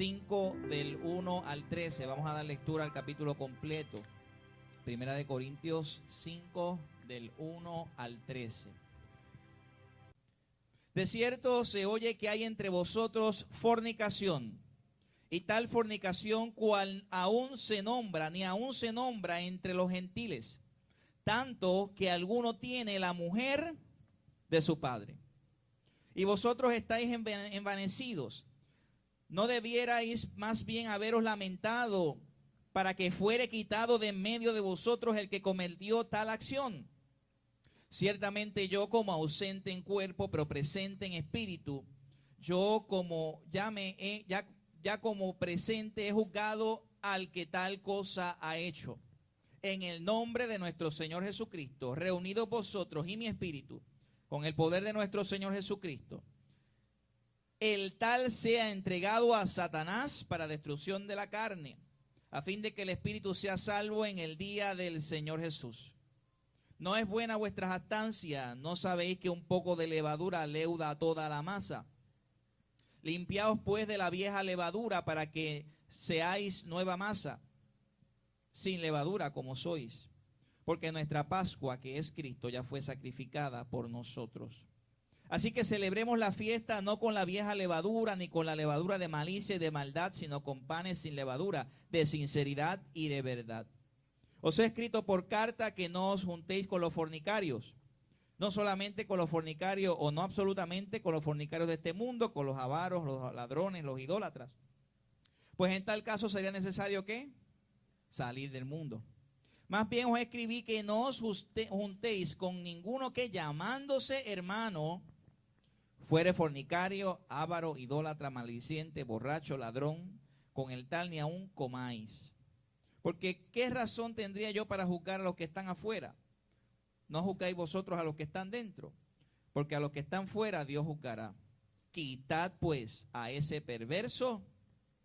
5 del 1 al 13. Vamos a dar lectura al capítulo completo. Primera de Corintios 5 del 1 al 13. De cierto se oye que hay entre vosotros fornicación, y tal fornicación cual aún se nombra, ni aún se nombra entre los gentiles, tanto que alguno tiene la mujer de su padre. Y vosotros estáis envanecidos. ¿No debierais más bien haberos lamentado para que fuere quitado de en medio de vosotros el que cometió tal acción? Ciertamente yo, como ausente en cuerpo, pero presente en espíritu, yo como ya como presente he juzgado al que tal cosa ha hecho. En el nombre de nuestro Señor Jesucristo, reunidos vosotros y mi espíritu, con el poder de nuestro Señor Jesucristo, el tal sea entregado a Satanás para destrucción de la carne, a fin de que el espíritu sea salvo en el día del Señor Jesús. No es buena vuestra jactancia, ¿no sabéis que un poco de levadura leuda a toda la masa? Limpiaos pues de la vieja levadura para que seáis nueva masa, sin levadura como sois, porque nuestra Pascua, que es Cristo, ya fue sacrificada por nosotros. Así que celebremos la fiesta no con la vieja levadura, ni con la levadura de malicia y de maldad, sino con panes sin levadura, de sinceridad y de verdad. Os he escrito por carta que no os juntéis con los fornicarios, no solamente con los fornicarios, o no absolutamente con los fornicarios de este mundo, con los avaros, los ladrones, los idólatras. Pues en tal caso sería necesario, ¿qué? Salir del mundo. Más bien os escribí que no os juntéis con ninguno que llamándose hermano fuere fornicario, avaro, idólatra, maldiciente, borracho, ladrón, con el tal ni aun comáis. Porque ¿qué razón tendría yo para juzgar a los que están afuera? No juzgáis vosotros a los que están dentro, porque a los que están fuera Dios juzgará. Quitad pues a ese perverso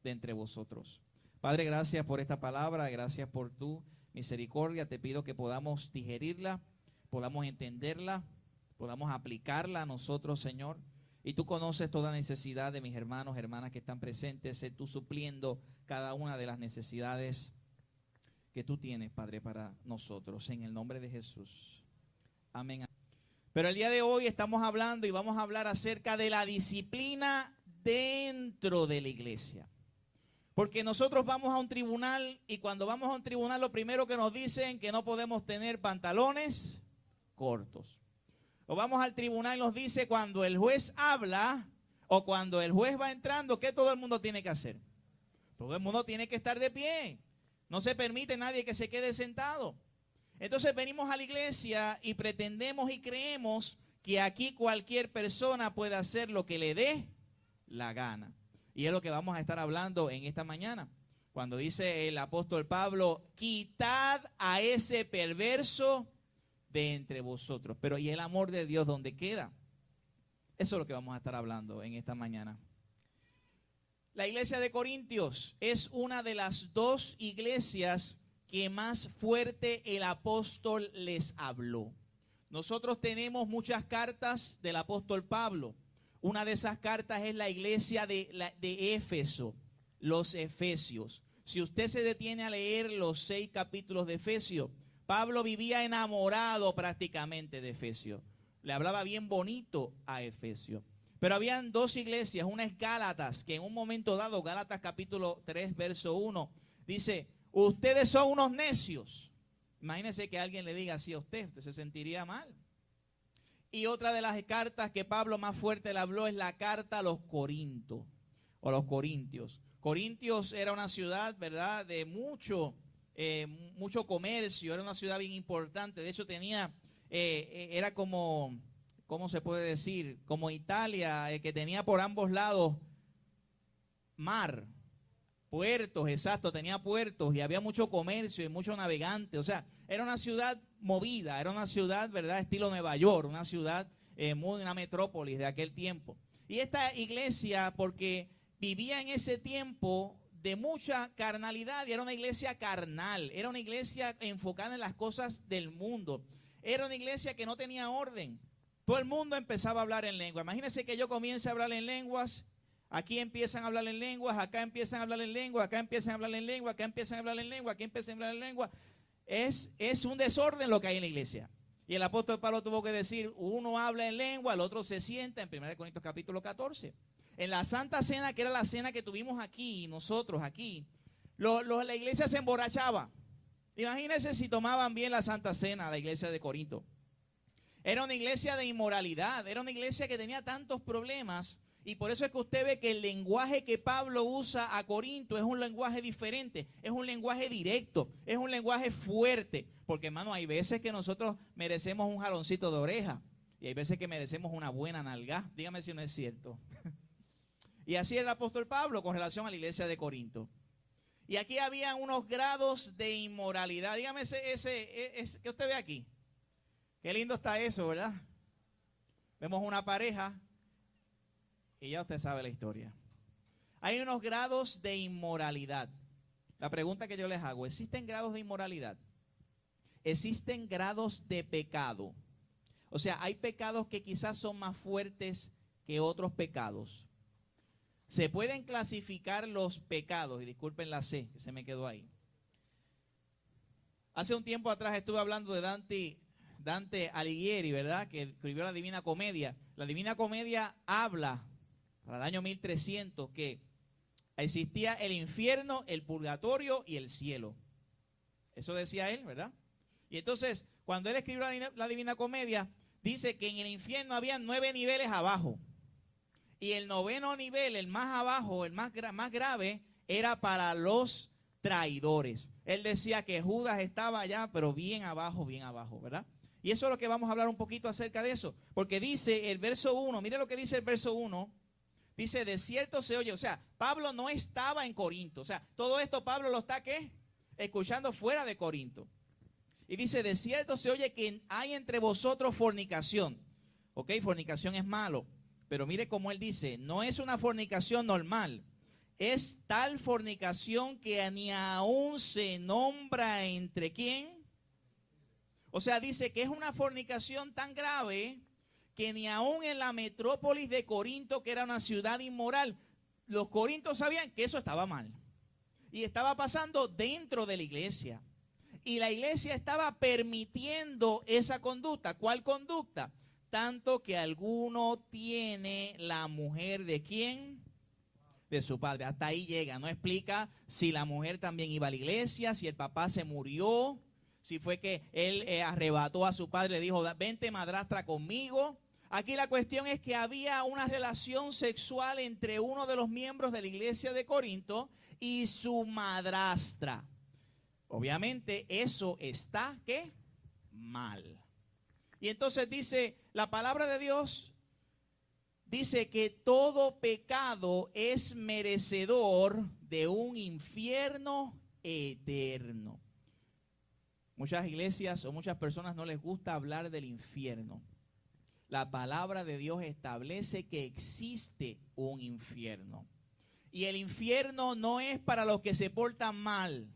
de entre vosotros. Padre, gracias por esta palabra, gracias por tu misericordia. Te pido que podamos digerirla, podamos entenderla, podamos aplicarla a nosotros, Señor. Y tú conoces toda necesidad de mis hermanos, hermanas que están presentes. Sé tú supliendo cada una de las necesidades que tú tienes, Padre, para nosotros. En el nombre de Jesús. Amén. Pero el día de hoy estamos hablando y vamos a hablar acerca de la disciplina dentro de la iglesia. Porque nosotros vamos a un tribunal y cuando vamos a un tribunal lo primero que nos dicen que no podemos tener pantalones cortos. O vamos al tribunal y nos dice cuando el juez habla o cuando el juez va entrando, ¿qué todo el mundo tiene que hacer? Todo el mundo tiene que estar de pie. No se permite nadie que se quede sentado. Entonces venimos a la iglesia y pretendemos y creemos que aquí cualquier persona puede hacer lo que le dé la gana. Y es lo que vamos a estar hablando en esta mañana. Cuando dice el apóstol Pablo, quitad a ese perverso de entre vosotros. Pero ¿y el amor de Dios dónde queda? Eso es lo que vamos a estar hablando en esta mañana. La iglesia de Corintios es una de las dos iglesias que más fuerte el apóstol les habló. Nosotros tenemos muchas cartas del apóstol Pablo. Una de esas cartas es la iglesia de Éfeso, los Efesios. Si usted se detiene a leer los 6 capítulos de Efesios, Pablo vivía enamorado prácticamente de Efesios. Le hablaba bien bonito a Efesios. Pero habían dos iglesias, una es Gálatas, que en un momento dado, Gálatas capítulo 3, verso 1, dice, ustedes son unos necios. Imagínense que alguien le diga así a usted se sentiría mal. Y otra de las cartas que Pablo más fuerte le habló es la carta a los Corintios, o los Corintios. Corintios era una ciudad, ¿verdad?, de mucho comercio, era una ciudad bien importante. De hecho era como, ¿cómo se puede decir? Como Italia, que tenía por ambos lados mar, puertos, exacto, tenía puertos y había mucho comercio y mucho navegante. O sea, era una ciudad movida, era una ciudad, ¿verdad?, estilo Nueva York, una ciudad una metrópolis de aquel tiempo. Y esta iglesia, porque vivía en ese tiempo de mucha carnalidad, y era una iglesia carnal, era una iglesia enfocada en las cosas del mundo, era una iglesia que no tenía orden. Todo el mundo empezaba a hablar en lengua. Imagínense que yo comience a hablar en lenguas, Aquí empiezan a hablar en lenguas, acá empiezan a hablar en lengua, acá empiezan a hablar en lengua, acá empiezan a hablar en lengua, aquí empiezan a hablar en lengua. Es un desorden lo que hay en la iglesia. Y el apóstol Pablo tuvo que decir, uno habla en lengua, el otro se sienta, en 1 Corintios capítulo 14. En la Santa Cena, que era la cena que tuvimos aquí, nosotros aquí, la iglesia se emborrachaba. Imagínense si tomaban bien la Santa Cena, la iglesia de Corinto. Era una iglesia de inmoralidad, era una iglesia que tenía tantos problemas. Y por eso es que usted ve que el lenguaje que Pablo usa a Corinto es un lenguaje diferente, es un lenguaje directo, es un lenguaje fuerte. Porque, hermano, hay veces que nosotros merecemos un jaloncito de oreja y hay veces que merecemos una buena nalga. Dígame si no es cierto. Y así era el apóstol Pablo con relación a la iglesia de Corinto. Y aquí había unos grados de inmoralidad. Dígame ese que usted ve aquí. Qué lindo está eso, ¿verdad? Vemos una pareja. Y ya usted sabe la historia. Hay unos grados de inmoralidad. La pregunta que yo les hago, ¿existen grados de inmoralidad? ¿Existen grados de pecado? O sea, hay pecados que quizás son más fuertes que otros pecados. Se pueden clasificar los pecados, y disculpen la C, que se me quedó ahí. Hace un tiempo atrás estuve hablando de Dante Alighieri, ¿verdad? Que escribió la Divina Comedia. La Divina Comedia habla para el año 1300, que existía el infierno, el purgatorio y el cielo. Eso decía él, ¿verdad? Y entonces, cuando él escribió la Divina Comedia, dice que en el infierno había 9 niveles abajo. Y el 9º nivel, el más abajo, el más grave, era para los traidores. Él decía que Judas estaba allá, pero bien abajo, ¿verdad? Y eso es lo que vamos a hablar un poquito acerca de eso. Porque dice el verso 1, mire lo que dice el verso 1. Dice, de cierto se oye, o sea, Pablo no estaba en Corinto. O sea, todo esto Pablo lo está, ¿qué? Escuchando fuera de Corinto. Y dice, de cierto se oye que hay entre vosotros fornicación. Ok, fornicación es malo. Pero mire cómo él dice, no es una fornicación normal. Es tal fornicación que ni aún se nombra entre quién. O sea, dice que es una fornicación tan grave que ni aún en la metrópolis de Corinto, que era una ciudad inmoral, los corintios sabían que eso estaba mal. Y estaba pasando dentro de la iglesia. Y la iglesia estaba permitiendo esa conducta. ¿Cuál conducta? Tanto que alguno tiene la mujer de quién? De su padre. Hasta ahí llega. No explica si la mujer también iba a la iglesia, si el papá se murió, si fue que él arrebató a su padre, le dijo, vente madrastra conmigo. Aquí la cuestión es que había una relación sexual entre uno de los miembros de la iglesia de Corinto y su madrastra. Obviamente eso está, ¿qué? Mal. Y entonces dice, la palabra de Dios dice que todo pecado es merecedor de un infierno eterno. Muchas iglesias o muchas personas no les gusta hablar del infierno. La palabra de Dios establece que existe un infierno. Y el infierno no es para los que se portan mal.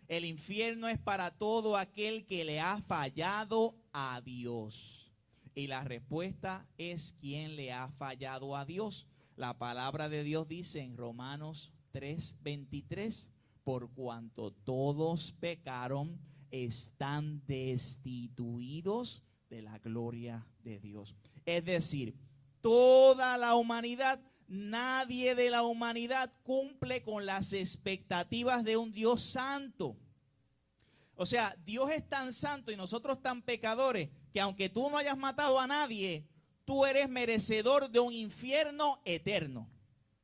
El infierno es para todo aquel que le ha fallado a Dios. Y la respuesta es quién le ha fallado a Dios. La palabra de Dios dice en Romanos 3:23, por cuanto todos pecaron, están destituidos de la gloria de Dios. Es decir, toda la humanidad, nadie de la humanidad cumple con las expectativas de un Dios santo. O sea, Dios es tan santo y nosotros tan pecadores que aunque tú no hayas matado a nadie, tú eres merecedor de un infierno eterno.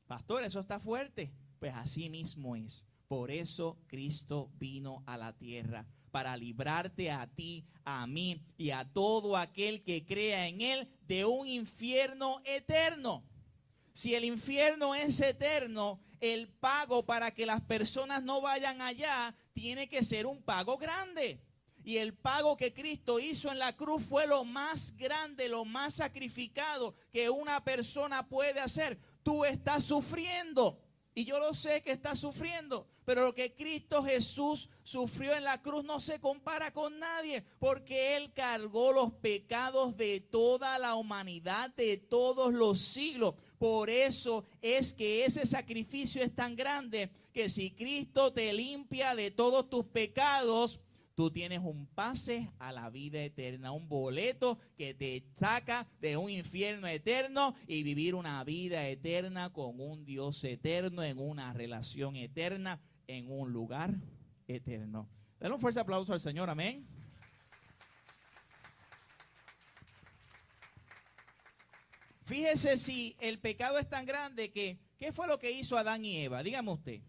Pastor, eso está fuerte. Pues así mismo es. Por eso Cristo vino a la tierra, para librarte a ti, a mí y a todo aquel que crea en Él de un infierno eterno. Si el infierno es eterno, el pago para que las personas no vayan allá tiene que ser un pago grande. Y el pago que Cristo hizo en la cruz fue lo más grande, lo más sacrificado que una persona puede hacer. Tú estás sufriendo. Y yo lo sé que está sufriendo, pero lo que Cristo Jesús sufrió en la cruz no se compara con nadie, porque Él cargó los pecados de toda la humanidad, de todos los siglos. Por eso es que ese sacrificio es tan grande, que si Cristo te limpia de todos tus pecados, tú tienes un pase a la vida eterna, un boleto que te saca de un infierno eterno y vivir una vida eterna con un Dios eterno, en una relación eterna, en un lugar eterno. Dale un fuerte aplauso al Señor, amén. Fíjese si el pecado es tan grande que, ¿qué fue lo que hizo Adán y Eva? Dígame usted.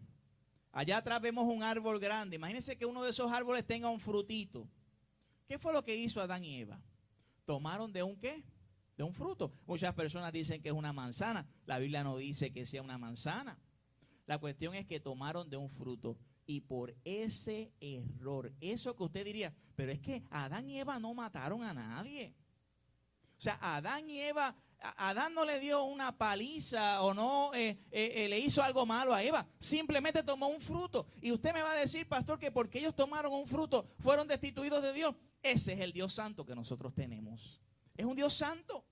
Allá atrás vemos un árbol grande. Imagínense que uno de esos árboles tenga un frutito. ¿Qué fue lo que hizo Adán y Eva? ¿Tomaron de un qué? De un fruto. Muchas personas dicen que es una manzana. La Biblia no dice que sea una manzana. La cuestión es que tomaron de un fruto. Y por ese error, eso que usted diría, pero es que Adán y Eva no mataron a nadie. O sea, Adán y Eva, Adán no le dio una paliza o no le hizo algo malo a Eva. Simplemente tomó un fruto. Y usted me va a decir, pastor, que porque ellos tomaron un fruto fueron destituidos de Dios. Ese es el Dios santo que nosotros tenemos. Es un Dios santo,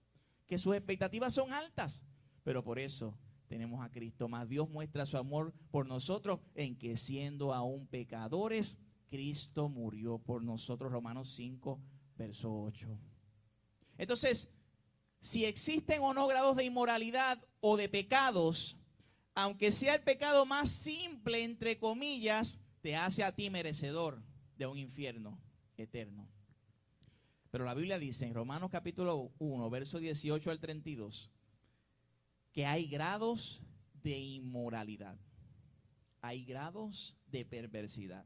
que sus expectativas son altas. Pero por eso tenemos a Cristo. Más Dios muestra su amor por nosotros en que siendo aún pecadores, Cristo murió por nosotros. Romanos 5, verso 8. Entonces, si existen o no grados de inmoralidad o de pecados, aunque sea el pecado más simple, entre comillas, te hace a ti merecedor de un infierno eterno. Pero la Biblia dice en Romanos capítulo 1, verso 18 al 32, que hay grados de inmoralidad, hay grados de perversidad.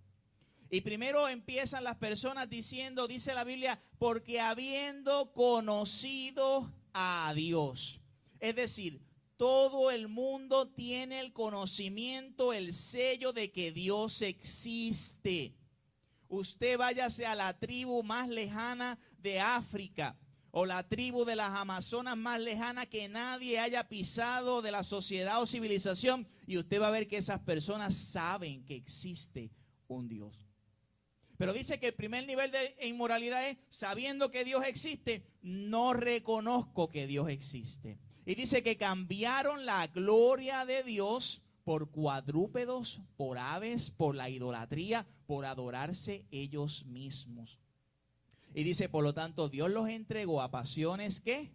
Y primero empiezan las personas diciendo, dice la Biblia, porque habiendo conocido a Dios. Es decir, todo el mundo tiene el conocimiento, el sello de que Dios existe. Usted váyase a la tribu más lejana de África o la tribu de las Amazonas más lejana que nadie haya pisado de la sociedad o civilización, y usted va a ver que esas personas saben que existe un Dios. Pero dice que el primer nivel de inmoralidad es, sabiendo que Dios existe, no reconozco que Dios existe. Y dice que cambiaron la gloria de Dios por cuadrúpedos, por aves, por la idolatría, por adorarse ellos mismos. Y dice, por lo tanto, Dios los entregó a pasiones, ¿qué?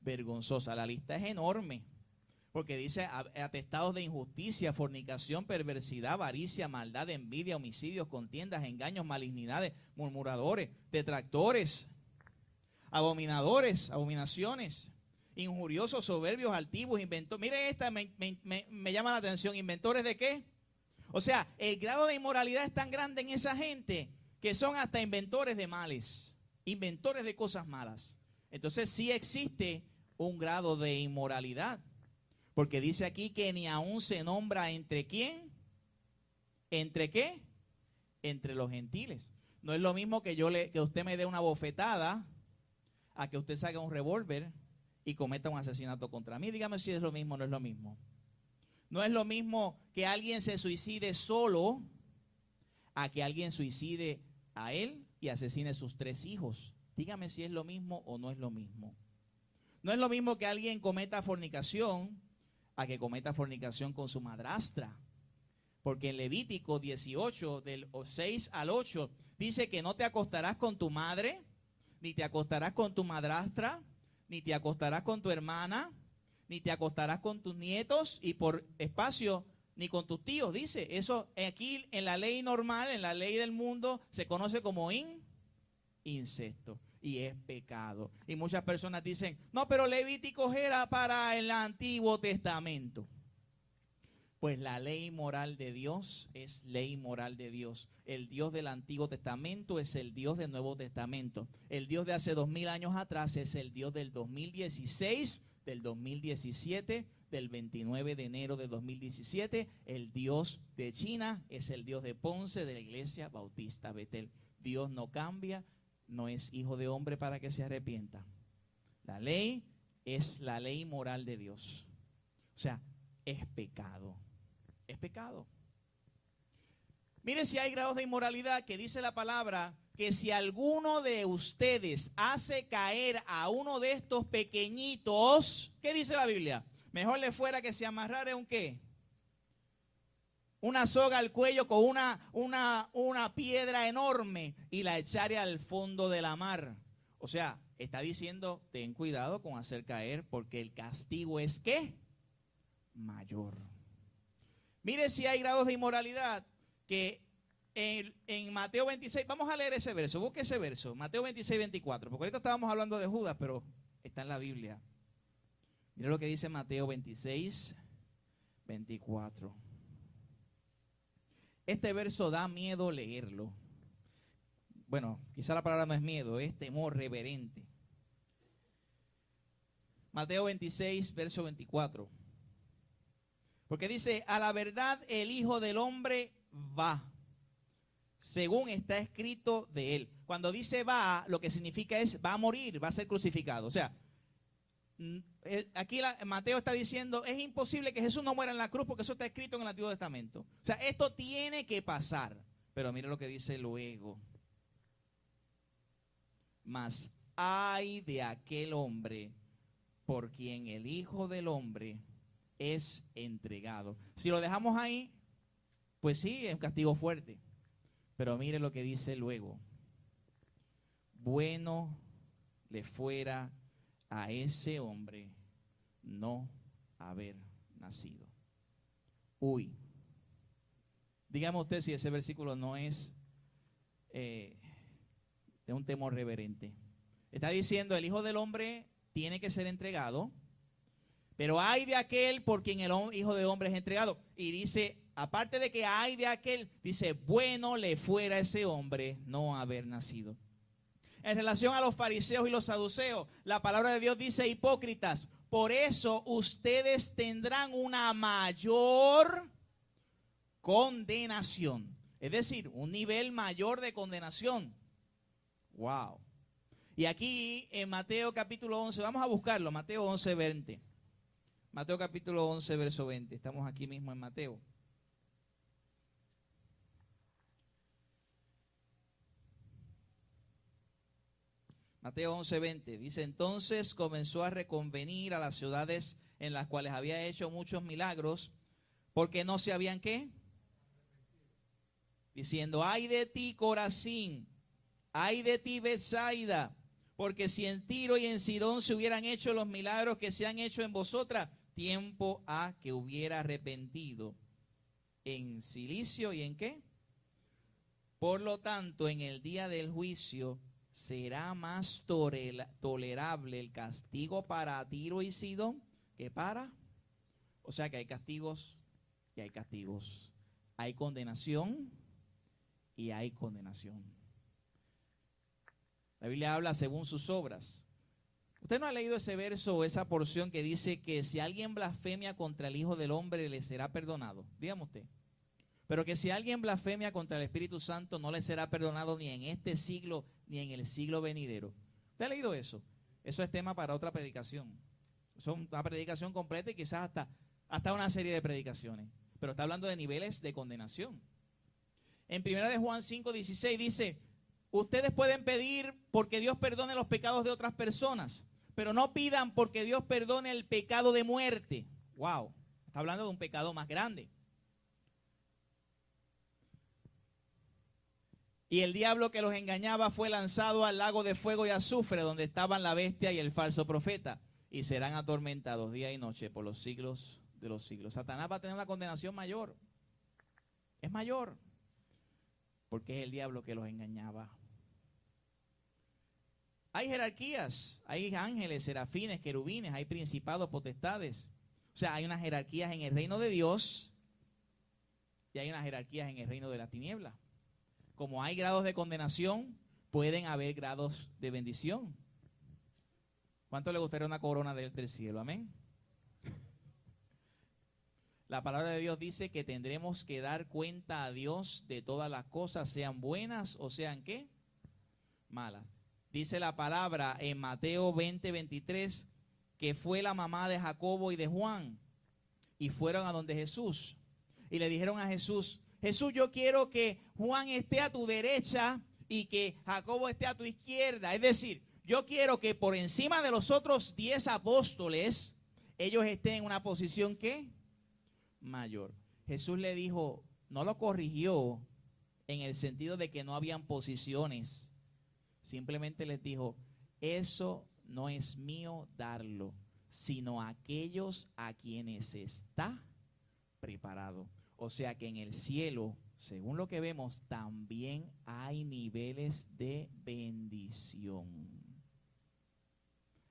Vergonzosas. La lista es enorme. Porque dice atestados de injusticia, fornicación, perversidad, avaricia, maldad, envidia, homicidios, contiendas, engaños, malignidades, murmuradores, detractores, abominadores, abominaciones, injuriosos, soberbios, altivos, inventores. Mire esta, me llama la atención. ¿Inventores de qué? O sea, el grado de inmoralidad es tan grande en esa gente que son hasta inventores de males, inventores de cosas malas. Entonces sí existe un grado de inmoralidad. Porque dice aquí que ni aún se nombra entre quién, ¿entre qué? Entre los gentiles. No es lo mismo que que usted me dé una bofetada a que usted saque un revólver y cometa un asesinato contra mí. Dígame si es lo mismo o no es lo mismo. No es lo mismo que alguien se suicide solo a que alguien suicide a él y asesine a sus 3 hijos. Dígame si es lo mismo o no es lo mismo. No es lo mismo que alguien cometa fornicación a que cometa fornicación con su madrastra. Porque en Levítico 18, del 6 al 8, dice que no te acostarás con tu madre, ni te acostarás con tu madrastra, ni te acostarás con tu hermana, ni te acostarás con tus nietos, y por espacio, ni con tus tíos. Dice, eso aquí en la ley normal, en la ley del mundo, se conoce como incesto. Y es pecado. Y muchas personas dicen, no, pero Levítico era para el Antiguo Testamento. Pues la ley moral de Dios es ley moral de Dios. El Dios del Antiguo Testamento es el Dios del Nuevo Testamento. El Dios de hace 2000 años atrás es el Dios del 2016, del 2017, del 29 de enero de 2017. El Dios de China es el Dios de Ponce, de la Iglesia Bautista Betel. Dios no cambia. No es hijo de hombre para que se arrepienta. La ley es la ley moral de Dios. O sea, es pecado. es pecado. Miren si hay grados de inmoralidad que dice la palabra que si alguno de ustedes hace caer a uno de estos pequeñitos, ¿qué dice la Biblia? Mejor le fuera que se amarrara un ¿qué? Una soga al cuello con una piedra enorme y la echara al fondo de la mar. O sea, está diciendo, ten cuidado con hacer caer porque el castigo es ¿qué? Mayor. Mire si hay grados de inmoralidad que en Mateo 26, vamos a leer ese verso, busque ese verso, Mateo 26, 24, porque ahorita estábamos hablando de Judas, pero está en la Biblia. Mire lo que dice Mateo 26, 24. Este verso da miedo leerlo. Bueno, quizá la palabra no es miedo, es temor reverente. Mateo 26, verso 24. Porque dice, a la verdad el Hijo del Hombre va, según está escrito de él. Cuando dice va, lo que significa es va a morir, va a ser crucificado. O sea, aquí Mateo está diciendo, es imposible que Jesús no muera en la cruz porque eso está escrito en el Antiguo Testamento. O sea, esto tiene que pasar. Pero mire lo que dice luego. Mas ay de aquel hombre por quien el Hijo del Hombre es entregado. Si lo dejamos ahí, pues sí, es un castigo fuerte. Pero mire lo que dice luego. Bueno le fuera a ese hombre no haber nacido. Uy. Dígame usted si ese versículo no es de un temor reverente. Está diciendo, el Hijo del Hombre tiene que ser entregado, pero hay de aquel por quien el Hijo del Hombre es entregado. Y dice, aparte de que hay de aquel, dice, bueno le fuera a ese hombre no haber nacido. En relación a los fariseos y los saduceos, la palabra de Dios dice, hipócritas, por eso ustedes tendrán una mayor condenación. Es decir, un nivel mayor de condenación. Wow. Y aquí en Mateo capítulo 11, vamos a buscarlo, Mateo 11, 20. Mateo capítulo 11, verso 20. Estamos aquí mismo en Mateo. Mateo 11, 20. Dice, entonces comenzó a reconvenir a las ciudades en las cuales había hecho muchos milagros, porque no se habían ¿qué? Diciendo, ay de ti, Corazín, ay de ti, Betsaida, porque si en Tiro y en Sidón se hubieran hecho los milagros que se han hecho en vosotras, tiempo a que hubiera arrepentido en Cilicio y en ¿qué? Por lo tanto, en el día del juicio será más tolerable el castigo para Tiro y Sidón que para. O sea que hay castigos y hay castigos. Hay condenación y hay condenación. La Biblia habla según sus obras. ¿Usted no ha leído ese verso o esa porción que dice que si alguien blasfemia contra el Hijo del Hombre le será perdonado? Dígame usted. Pero que si alguien blasfemia contra el Espíritu Santo no le será perdonado ni en este siglo ni en el siglo venidero. ¿Usted ha leído eso? Eso es tema para otra predicación. Eso es una predicación completa y quizás hasta una serie de predicaciones. Pero está hablando de niveles de condenación. En 1 de Juan 5:16 dice, ustedes pueden pedir porque Dios perdone los pecados de otras personas, pero no pidan porque Dios perdone el pecado de muerte. Wow, está hablando de un pecado más grande. Y el diablo que los engañaba fue lanzado al lago de fuego y azufre, donde estaban la bestia y el falso profeta, y serán atormentados día y noche por los siglos de los siglos. Satanás va a tener una condenación mayor. Es mayor, porque es el diablo que los engañaba. Hay jerarquías, hay ángeles, serafines, querubines, hay principados, potestades. O sea, hay unas jerarquías en el reino de Dios y hay unas jerarquías en el reino de la tiniebla. Como hay grados de condenación, pueden haber grados de bendición. ¿Cuánto le gustaría una corona del cielo? Amén. La palabra de Dios dice que tendremos que dar cuenta a Dios de todas las cosas, sean buenas o sean ¿qué? Malas. Dice la palabra en Mateo 20, 23, que fue la mamá de Jacobo y de Juan y fueron a donde Jesús. y le dijeron a Jesús, Jesús, yo quiero que Juan esté a tu derecha y que Jacobo esté a tu izquierda. Es decir, yo quiero que por encima de los otros 10 apóstoles, ellos estén en una posición, ¿qué? Mayor. Jesús le dijo, no lo corrigió en el sentido de que no habían posiciones. Simplemente les dijo, eso no es mío darlo, sino a aquellos a quienes está preparado. O sea que en el cielo, según lo que vemos, también hay niveles de bendición.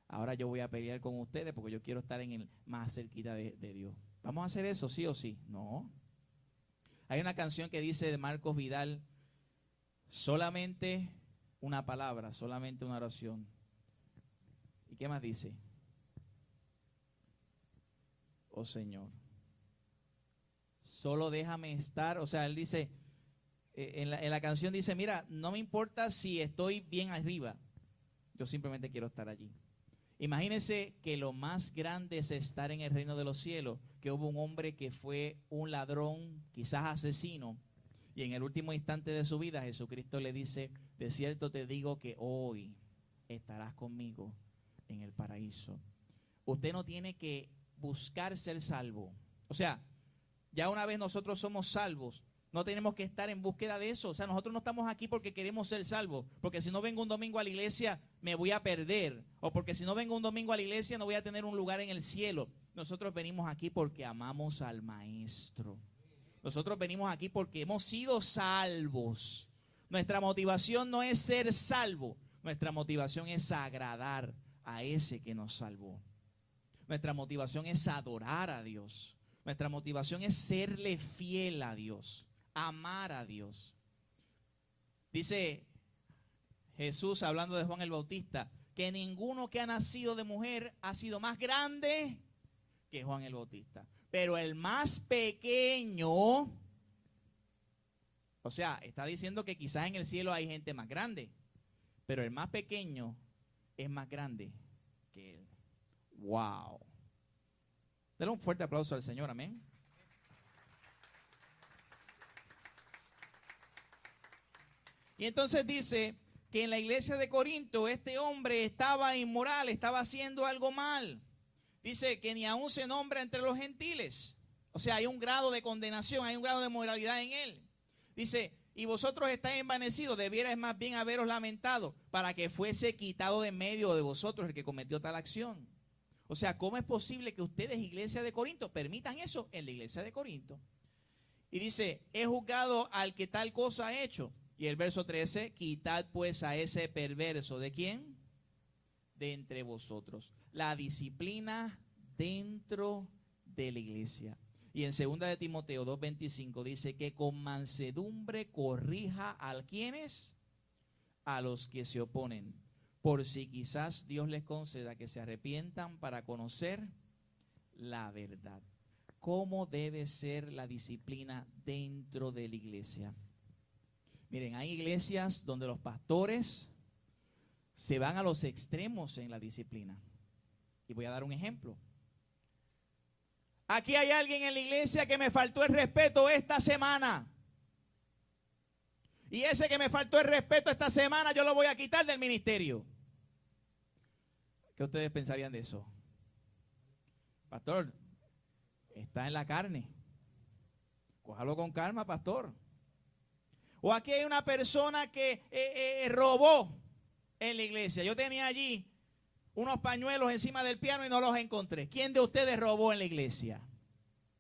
Ahora yo voy a pelear con ustedes porque yo quiero estar en el más cerquita de Dios. ¿Vamos a hacer eso sí o sí? No. Hay una canción que dice de Marcos Vidal, solamente una palabra, solamente una oración. ¿Y qué más dice? Oh Señor, solo déjame estar. O sea, él dice, en la canción dice, mira, no me importa si estoy bien arriba, yo simplemente quiero estar allí. Imagínense que lo más grande es estar en el reino de los cielos, que hubo un hombre que fue un ladrón, quizás asesino, y en el último instante de su vida Jesucristo le dice, de cierto te digo que hoy estarás conmigo en el paraíso. Usted no tiene que buscar ser salvo. O sea, ya una vez nosotros somos salvos, no tenemos que estar en búsqueda de eso. O sea, nosotros no estamos aquí porque queremos ser salvos, porque si no vengo un domingo a la iglesia me voy a perder, o porque si no vengo un domingo a la iglesia no voy a tener un lugar en el cielo. Nosotros venimos aquí porque amamos al Maestro. Nosotros venimos aquí porque hemos sido salvos. Nuestra motivación no es ser salvo, nuestra motivación es agradar a ese que nos salvó. Nuestra motivación es adorar a Dios. Nuestra motivación es serle fiel a Dios, amar a Dios. Dice Jesús, hablando de Juan el Bautista, que ninguno que ha nacido de mujer ha sido más grande que Juan el Bautista. Pero el más pequeño, o sea, está diciendo que quizás en el cielo hay gente más grande, pero el más pequeño es más grande que él. ¡Wow! Dale un fuerte aplauso al Señor, amén. Y entonces dice que en la iglesia de Corinto este hombre estaba inmoral, estaba haciendo algo mal. Dice que ni aún se nombra entre los gentiles. O sea, hay un grado de condenación, hay un grado de moralidad en él. Dice, y vosotros estáis envanecidos, debierais más bien haberos lamentado para que fuese quitado de medio de vosotros el que cometió tal acción. O sea, ¿cómo es posible que ustedes, iglesia de Corinto, permitan eso en la iglesia de Corinto? Y dice, he juzgado al que tal cosa ha hecho. Y el verso 13, quitad pues a ese perverso. ¿De quién? De entre vosotros. La disciplina dentro de la iglesia. Y en 2 de Timoteo 2:25 dice que con mansedumbre corrija a quienes, a los que se oponen, por si quizás Dios les conceda que se arrepientan para conocer la verdad. ¿Cómo debe ser la disciplina dentro de la iglesia? Miren, hay iglesias donde los pastores se van a los extremos en la disciplina. Y voy a dar un ejemplo. Aquí hay alguien en la iglesia que me faltó el respeto esta semana. Y ese que me faltó el respeto esta semana yo lo voy a quitar del ministerio. ¿Qué ustedes pensarían de eso? Pastor, está en la carne. Cójalo con calma, pastor. O aquí hay una persona que robó en la iglesia. Yo tenía allí unos pañuelos encima del piano y no los encontré. ¿Quién de ustedes robó en la iglesia?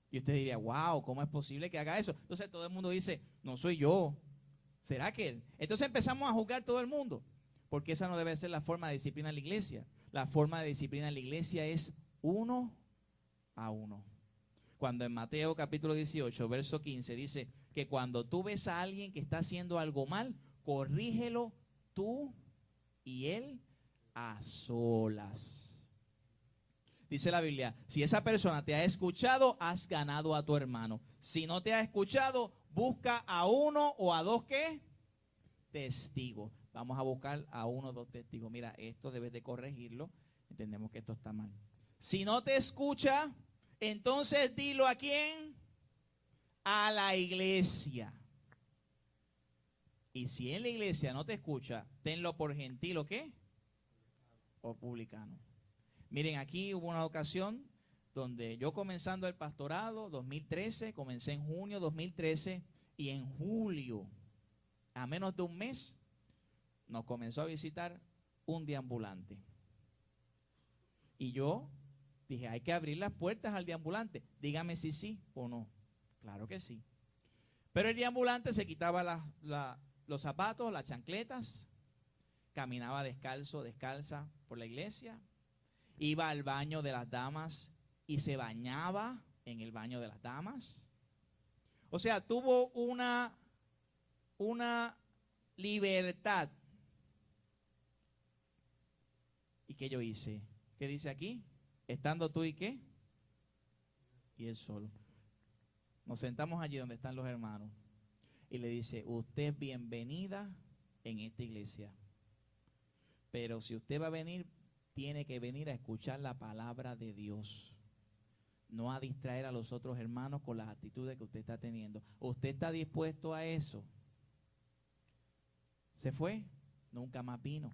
Y usted diría, wow, ¿cómo es posible que haga eso? Entonces todo el mundo dice, no soy yo. ¿Será que él? Entonces empezamos a juzgar todo el mundo. Porque esa no debe ser la forma de disciplina en la iglesia. La forma de disciplina en la iglesia es uno a uno. Cuando en Mateo capítulo 18, verso 15 dice que cuando tú ves a alguien que está haciendo algo mal, corrígelo tú y él a solas. Dice la Biblia, si esa persona te ha escuchado, has ganado a tu hermano. Si no te ha escuchado, busca a uno o a dos, ¿qué? Testigos. Vamos a buscar a uno o dos testigos. Mira, esto debes de corregirlo. Entendemos que esto está mal. Si no te escucha, entonces dilo a quién. a la iglesia. Y si en la iglesia no te escucha, tenlo por gentil o qué, o publicano. Miren, aquí hubo una ocasión donde yo comenzando el pastorado, 2013, comencé en junio 2013, y en julio, a menos de un mes, nos comenzó a visitar un deambulante. Y yo dije, hay que abrir las puertas al deambulante. Dígame si sí o no. Claro que sí. Pero el deambulante se quitaba los zapatos, las chancletas, caminaba descalzo, descalza por la iglesia, iba al baño de las damas y se bañaba en el baño de las damas. O sea, tuvo una libertad. ¿Y qué yo hice? ¿Qué dice aquí? Estando tú y qué? Y él solo. Nos sentamos allí donde están los hermanos. Y le dice, usted es bienvenida en esta iglesia. Pero si usted va a venir, tiene que venir a escuchar la palabra de Dios. No a distraer a los otros hermanos con las actitudes que usted está teniendo. ¿Usted está dispuesto a eso? ¿Se fue? Nunca más vino.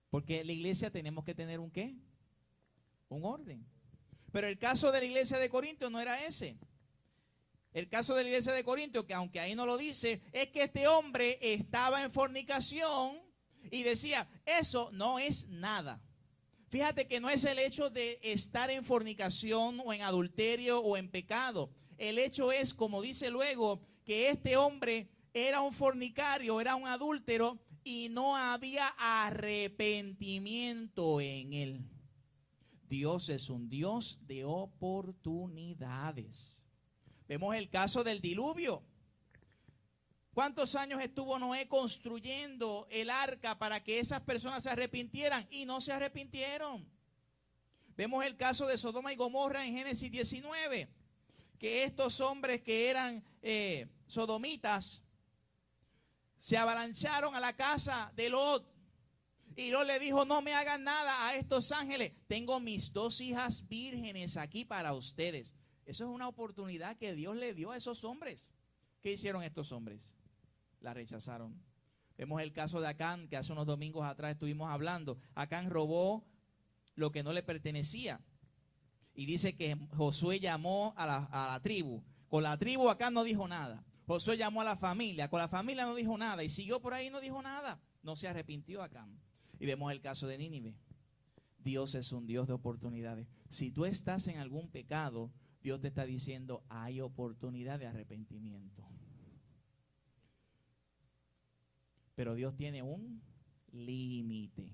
Porque en la iglesia tenemos que tener ¿un qué? Un orden. Pero el caso de la iglesia de Corinto no era ese. El caso de la iglesia de Corinto, que aunque ahí no lo dice, es que este hombre estaba en fornicación y decía, eso no es nada. Fíjate que no es el hecho de estar en fornicación o en adulterio o en pecado. El hecho es, como dice luego, que este hombre era un fornicario, era un adúltero y no había arrepentimiento en él. Dios es un Dios de oportunidades. Vemos el caso del diluvio. ¿Cuántos años estuvo Noé construyendo el arca para que esas personas se arrepintieran? Y no se arrepintieron. Vemos el caso de Sodoma y Gomorra en Génesis 19, que estos hombres que eran sodomitas se avalancharon a la casa de Lot. Y Lot le dijo, no me hagan nada a estos ángeles. Tengo mis 2 hijas vírgenes aquí para ustedes. Eso es una oportunidad que Dios le dio a esos hombres. ¿Qué hicieron estos hombres? La rechazaron. Vemos el caso de Acán, que hace unos domingos atrás estuvimos hablando. Acán robó lo que no le pertenecía. Y dice que Josué llamó a la tribu. Con la tribu Acán no dijo nada. Josué llamó a la familia. Con la familia no dijo nada. Y siguió por ahí y no dijo nada. No se arrepintió Acán. Y vemos el caso de Nínive. Dios es un Dios de oportunidades. Si tú estás en algún pecado, Dios te está diciendo, hay oportunidad de arrepentimiento. Pero Dios tiene un límite.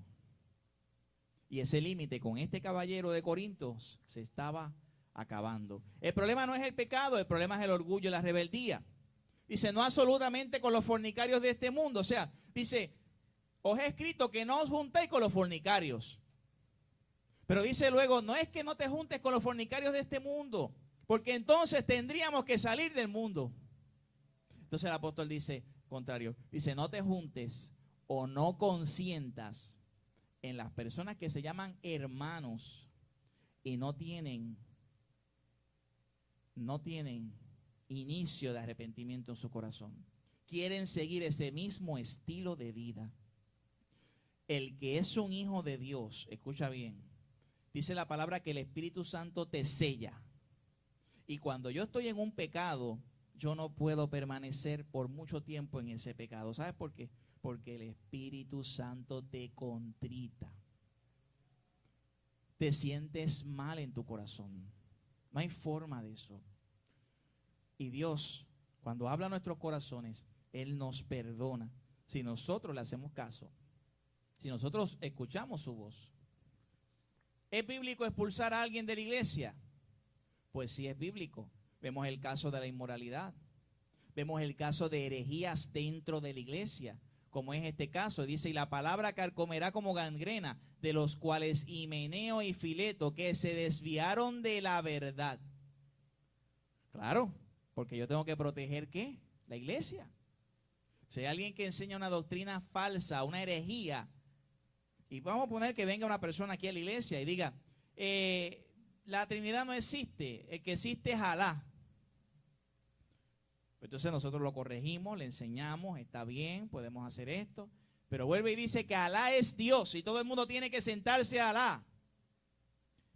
Y ese límite con este caballero de Corintios se estaba acabando. El problema no es el pecado, el problema es el orgullo y la rebeldía. Dice, no absolutamente con los fornicarios de este mundo. O sea, dice, os he escrito que no os juntéis con los fornicarios. Pero dice luego, no es que no te juntes con los fornicarios de este mundo, porque entonces tendríamos que salir del mundo. Entonces el apóstol dice, contrario, dice, no te juntes o no consientas en las personas que se llaman hermanos y no tienen inicio de arrepentimiento en su corazón. Quieren seguir ese mismo estilo de vida. El que es un hijo de Dios, escucha bien, dice la palabra que el Espíritu Santo te sella. Y cuando yo estoy en un pecado, yo no puedo permanecer por mucho tiempo en ese pecado. ¿Sabes por qué? Porque el Espíritu Santo te contrita. Te sientes mal en tu corazón. No hay forma de eso. Y Dios, cuando habla a nuestros corazones, Él nos perdona. Si nosotros le hacemos caso. Si nosotros escuchamos su voz. ¿Es bíblico expulsar a alguien de la iglesia? Pues sí es bíblico. Vemos el caso de la inmoralidad. Vemos el caso de herejías dentro de la iglesia, como es este caso. Dice, y la palabra carcomerá como gangrena, de los cuales Himeneo y Fileto, que se desviaron de la verdad. Claro, porque yo tengo que proteger, ¿qué? La iglesia. Si hay alguien que enseña una doctrina falsa, una herejía, y vamos a poner que venga una persona aquí a la iglesia y diga, la Trinidad no existe, el que existe es Alá. Entonces nosotros lo corregimos, le enseñamos, está bien, podemos hacer esto. Pero vuelve y dice que Alá es Dios y todo el mundo tiene que sentarse a Alá.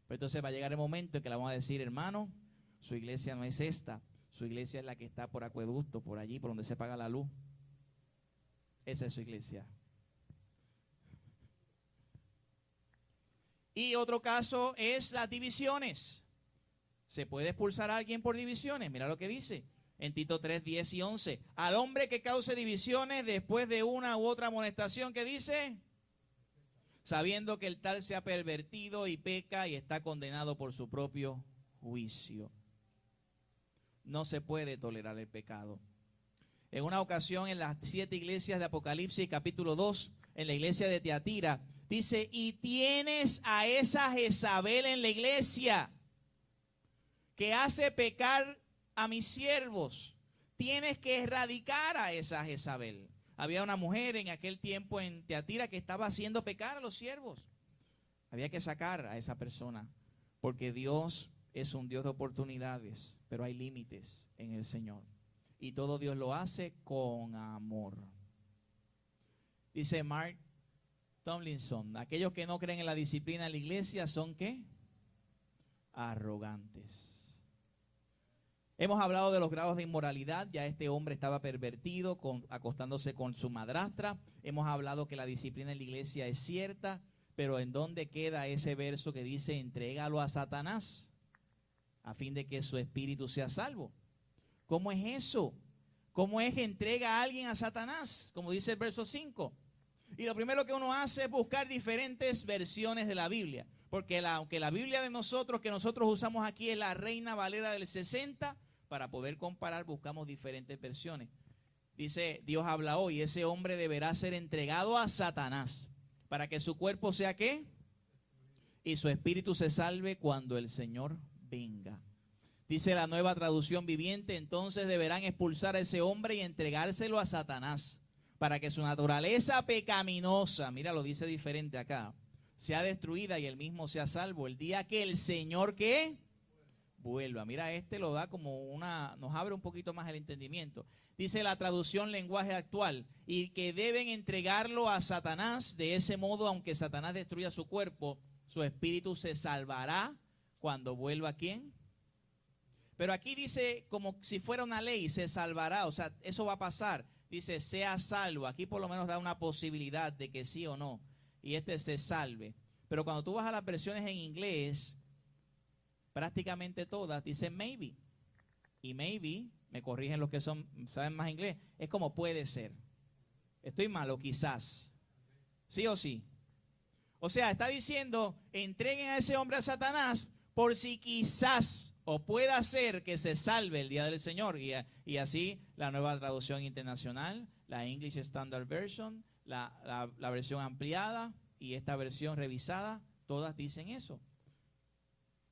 Pero entonces va a llegar el momento en que le vamos a decir, hermano, su iglesia no es esta. Su iglesia es la que está por Acueducto, por allí, por donde se paga la luz. Esa es su iglesia. Y otro caso es las divisiones. ¿Se puede expulsar a alguien por divisiones? Mira lo que dice en Tito 3, 10 y 11. Al hombre que cause divisiones después de una u otra amonestación, ¿qué dice? Sabiendo que el tal se ha pervertido y peca y está condenado por su propio juicio. No se puede tolerar el pecado. En una ocasión en las 7 iglesias de Apocalipsis, capítulo 2, en la iglesia de Tiatira, dice, y tienes a esa Jezabel en la iglesia que hace pecar a mis siervos. Tienes que erradicar a esa Jezabel. Había una mujer en aquel tiempo en Tiatira que estaba haciendo pecar a los siervos. Había que sacar a esa persona, porque Dios es un Dios de oportunidades, pero hay límites en el Señor. Y todo Dios lo hace con amor. Dice Mark Tomlinson, aquellos que no creen en la disciplina de la iglesia son ¿qué? Arrogantes. Hemos hablado de los grados de inmoralidad. Ya este hombre estaba pervertido, acostándose con su madrastra. Hemos hablado que la disciplina en la iglesia es cierta, pero ¿en dónde queda ese verso que dice entrégalo a Satanás a fin de que su espíritu sea salvo? ¿Cómo es eso? ¿Cómo es que entrega a alguien a Satanás? Como dice el verso 5. Y lo primero que uno hace es buscar diferentes versiones de la Biblia. Porque aunque la Biblia de nosotros, que nosotros usamos aquí, es la Reina Valera del 60, para poder comparar buscamos diferentes versiones. Dice, Dios habla hoy, ese hombre deberá ser entregado a Satanás, para que su cuerpo sea ¿qué? Y su espíritu se salve cuando el Señor venga. Dice la Nueva Traducción Viviente, entonces deberán expulsar a ese hombre y entregárselo a Satanás, para que su naturaleza pecaminosa, mira, lo dice diferente acá, sea destruida y él mismo sea salvo el día que el Señor, ¿qué? Vuelva. Mira, lo da como nos abre un poquito más el entendimiento. Dice la traducción lenguaje actual, y que deben entregarlo a Satanás, de ese modo, aunque Satanás destruya su cuerpo, su espíritu se salvará cuando vuelva ¿a quién? Pero aquí dice como si fuera una ley, se salvará, o sea, eso va a pasar. Dice, sea salvo. Aquí por lo menos da una posibilidad de que sí o no. Y se salve. Pero cuando tú vas a las versiones en inglés, prácticamente todas dicen maybe. Y maybe, me corrigen los que saben más inglés, es como puede ser. Estoy malo, quizás. ¿Sí o sí? O sea, está diciendo, entreguen a ese hombre a Satanás por si quizás o pueda ser que se salve el día del Señor. Y así la Nueva Traducción Internacional, la English Standard Version, la versión ampliada y esta versión revisada, todas dicen eso.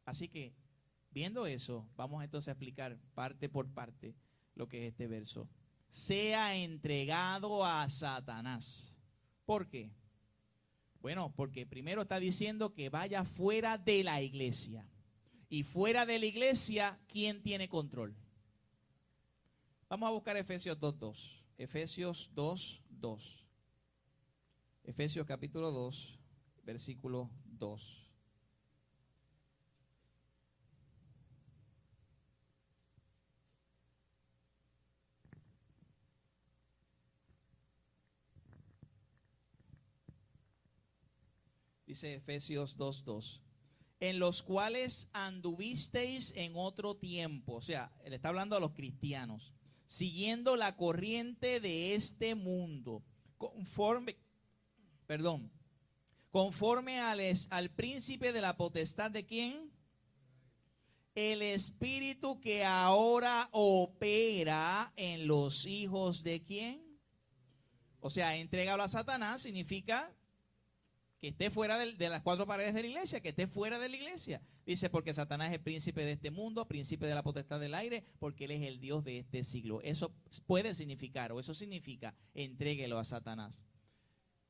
Así que, viendo eso, vamos entonces a explicar parte por parte lo que es este verso. Sea entregado a Satanás. ¿Por qué? Bueno, porque primero está diciendo que vaya fuera de la iglesia. Y fuera de la iglesia, ¿quién tiene control? Vamos a buscar Efesios 2:2. Efesios 2:2. Efesios capítulo 2, versículo 2. Dice Efesios 2:2. En los cuales anduvisteis en otro tiempo. O sea, él está hablando a los cristianos. Siguiendo la corriente de este mundo. Conforme al príncipe de la potestad de ¿quién? El espíritu que ahora opera en los hijos de ¿quién? O sea, entregado a Satanás significa que esté fuera de las 4 paredes de la iglesia, que esté fuera de la iglesia. Dice, porque Satanás es el príncipe de este mundo, príncipe de la potestad del aire, porque él es el Dios de este siglo. Eso puede significar, o eso significa, entréguelo a Satanás.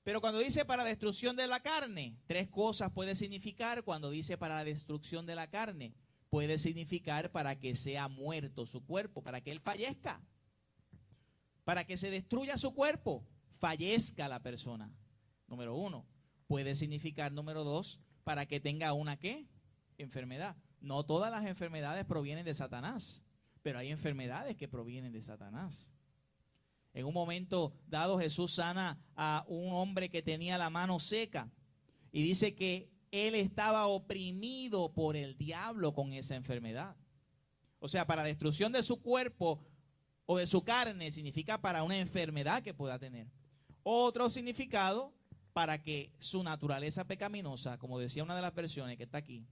Pero cuando dice para destrucción de la carne, 3 cosas puede significar cuando dice para la destrucción de la carne. Puede significar para que sea muerto su cuerpo, para que él fallezca. para que se destruya su cuerpo, fallezca la persona. Número 1. Puede significar, número 2, para que tenga una ¿qué? Enfermedad. No todas las enfermedades provienen de Satanás, pero hay enfermedades que provienen de Satanás. En un momento dado, Jesús sana a un hombre que tenía la mano seca y dice que él estaba oprimido por el diablo con esa enfermedad. O sea, para destrucción de su cuerpo o de su carne significa para una enfermedad que pueda tener. Otro significado, para que su naturaleza pecaminosa, como decía una de las versiones que está aquí,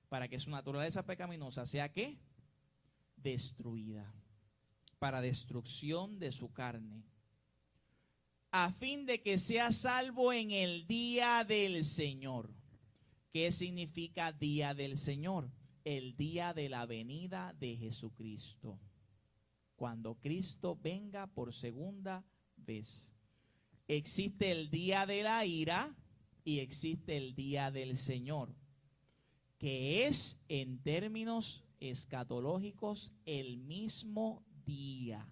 para que su naturaleza pecaminosa sea ¿qué? Destruida. Para destrucción de su carne. A fin de que sea salvo en el día del Señor. ¿Qué significa día del Señor? El día de la venida de Jesucristo. Cuando Cristo venga por segunda vez. Existe el día de la ira y existe el día del Señor, que es en términos escatológicos el mismo día.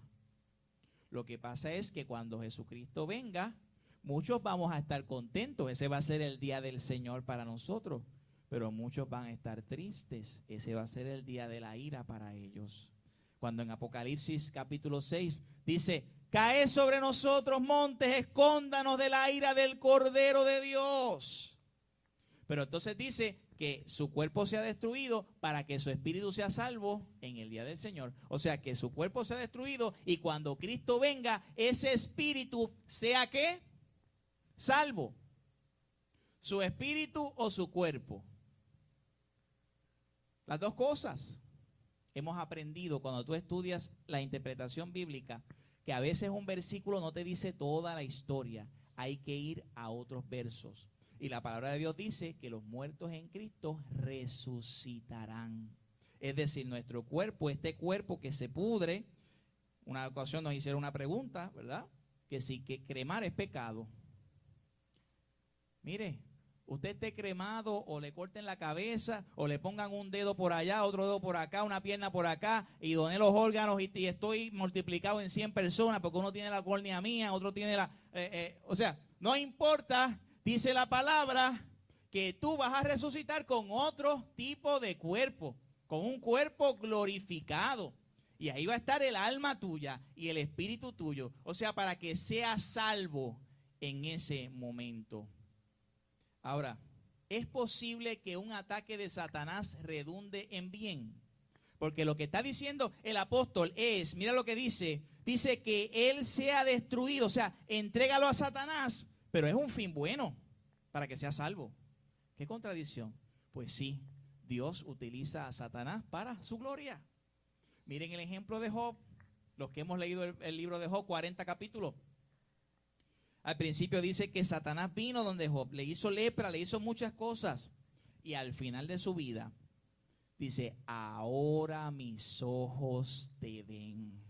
Lo que pasa es que cuando Jesucristo venga, muchos vamos a estar contentos. Ese va a ser el día del Señor para nosotros. Pero muchos van a estar tristes. Ese va a ser el día de la ira para ellos. Cuando en Apocalipsis capítulo 6 dice: cae sobre nosotros montes, escóndanos de la ira del Cordero de Dios. Pero entonces dice que su cuerpo sea destruido para que su espíritu sea salvo en el día del Señor. O sea, que su cuerpo sea destruido y cuando Cristo venga, ese espíritu sea ¿qué? Salvo. Su espíritu o su cuerpo. Las dos cosas. Hemos aprendido cuando tú estudias la interpretación bíblica que a veces un versículo no te dice toda la historia. Hay que ir a otros versos. Y la palabra de Dios dice que los muertos en Cristo resucitarán. Es decir, nuestro cuerpo, este cuerpo que se pudre. Una ocasión nos hicieron una pregunta, ¿verdad? Que si que cremar es pecado. Mire, usted esté cremado o le corten la cabeza o le pongan un dedo por allá, otro dedo por acá, una pierna por acá y doné los órganos y estoy multiplicado en 100 personas porque uno tiene la córnea mía, otro tiene la... o sea, no importa, dice la palabra que tú vas a resucitar con otro tipo de cuerpo, con un cuerpo glorificado. Y ahí va a estar el alma tuya y el espíritu tuyo. O sea, para que seas salvo en ese momento. Ahora, ¿es posible que un ataque de Satanás redunde en bien? Porque lo que está diciendo el apóstol es, mira lo que dice que él sea destruido, o sea, entrégalo a Satanás, pero es un fin bueno para que sea salvo. ¿Qué contradicción? Pues sí, Dios utiliza a Satanás para su gloria. Miren el ejemplo de Job, los que hemos leído el libro de Job, 40 capítulos. Al principio dice que Satanás vino donde Job, le hizo lepra, le hizo muchas cosas. Y al final de su vida, dice, ahora mis ojos te ven.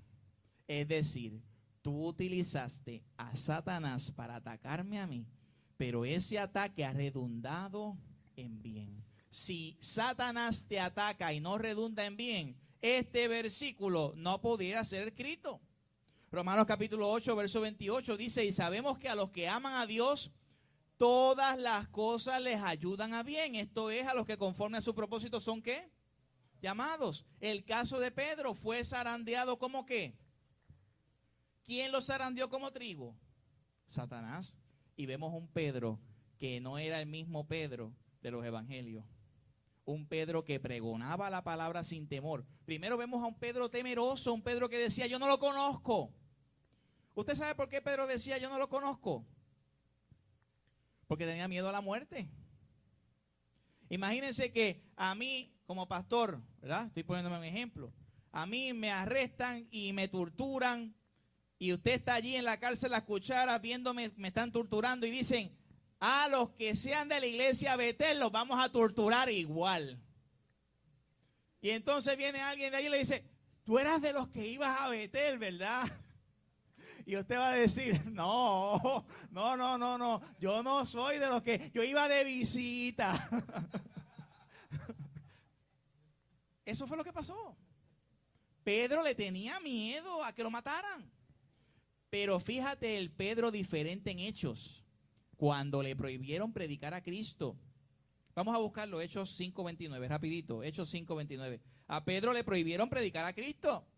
Es decir, tú utilizaste a Satanás para atacarme a mí, pero ese ataque ha redundado en bien. Si Satanás te ataca y no redunda en bien, este versículo no pudiera ser escrito. Romanos capítulo 8, verso 28 dice, y sabemos que a los que aman a Dios, todas las cosas les ayudan a bien. Esto es, a los que conforme a su propósito son ¿qué? Llamados. El caso de Pedro fue zarandeado como ¿qué? ¿Quién lo zarandeó como trigo? Satanás. Y vemos un Pedro que no era el mismo Pedro de los evangelios. Un Pedro que pregonaba la palabra sin temor. Primero vemos a un Pedro temeroso, un Pedro que decía, yo no lo conozco. ¿Usted sabe por qué Pedro decía, yo no lo conozco? Porque tenía miedo a la muerte. Imagínense que a mí, como pastor, ¿verdad? Estoy poniéndome un ejemplo. A mí me arrestan y me torturan. Y usted está allí en la cárcel, las cucharas, viéndome, me están torturando y dicen, a los que sean de la iglesia Betel los vamos a torturar igual. Y entonces viene alguien de allí y le dice, tú eras de los que ibas a Betel, ¿verdad? Y usted va a decir, no, yo no soy de los que, yo iba de visita. Eso fue lo que pasó. Pedro le tenía miedo a que lo mataran. Pero fíjate el Pedro diferente en Hechos, cuando le prohibieron predicar a Cristo. Vamos a buscarlo, Hechos 5:29, rapidito, Hechos 5:29. A Pedro le prohibieron predicar a Cristo.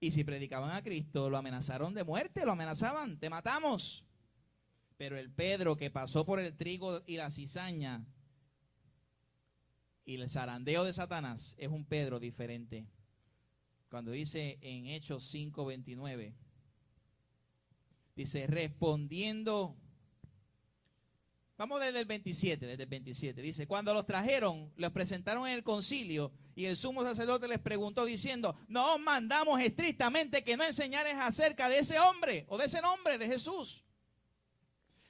Y si predicaban a Cristo, lo amenazaron de muerte, lo amenazaban, te matamos. Pero el Pedro que pasó por el trigo y la cizaña y el zarandeo de Satanás, es un Pedro diferente. Cuando dice en Hechos 5:29, dice, respondiendo, vamos desde el 27, dice, cuando los trajeron, los presentaron en el concilio, y el sumo sacerdote les preguntó diciendo, no os mandamos estrictamente que no enseñares acerca de ese hombre, o de ese nombre, de Jesús.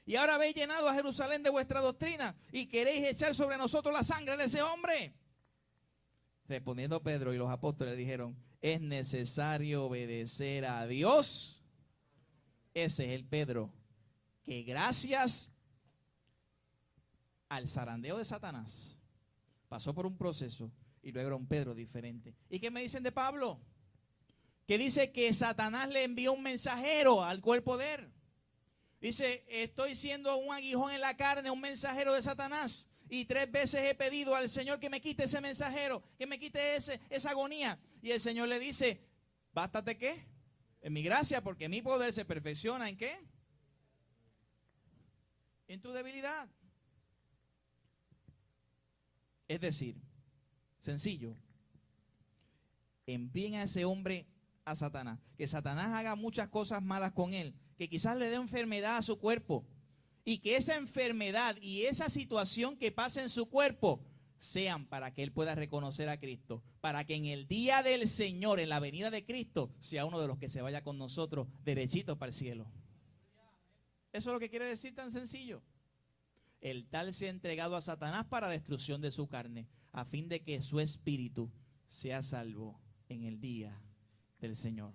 Y ahora habéis llenado a Jerusalén de vuestra doctrina, y queréis echar sobre nosotros la sangre de ese hombre. Respondiendo Pedro y los apóstoles dijeron, es necesario obedecer a Dios. Ese es el Pedro que gracias al zarandeo de Satanás pasó por un proceso y luego era un Pedro diferente. ¿Y qué me dicen de Pablo? Que dice que Satanás le envió un mensajero al cuerpo de él. Dice, estoy siendo un aguijón en la carne, un mensajero de Satanás. Y 3 veces he pedido al Señor que me quite ese mensajero, que me quite esa agonía. Y el Señor le dice, bástate ¿qué? En mi gracia, porque mi poder se perfecciona ¿en qué? En tu debilidad. Es decir, sencillo, envíen a ese hombre a Satanás, que Satanás haga muchas cosas malas con él, que quizás le dé enfermedad a su cuerpo, y que esa enfermedad y esa situación que pasa en su cuerpo sean para que él pueda reconocer a Cristo, para que en el día del Señor, en la venida de Cristo, sea uno de los que se vaya con nosotros derechito para el cielo. Eso es lo que quiere decir tan sencillo. El tal se ha entregado a Satanás para destrucción de su carne, a fin de que su espíritu sea salvo en el día del Señor.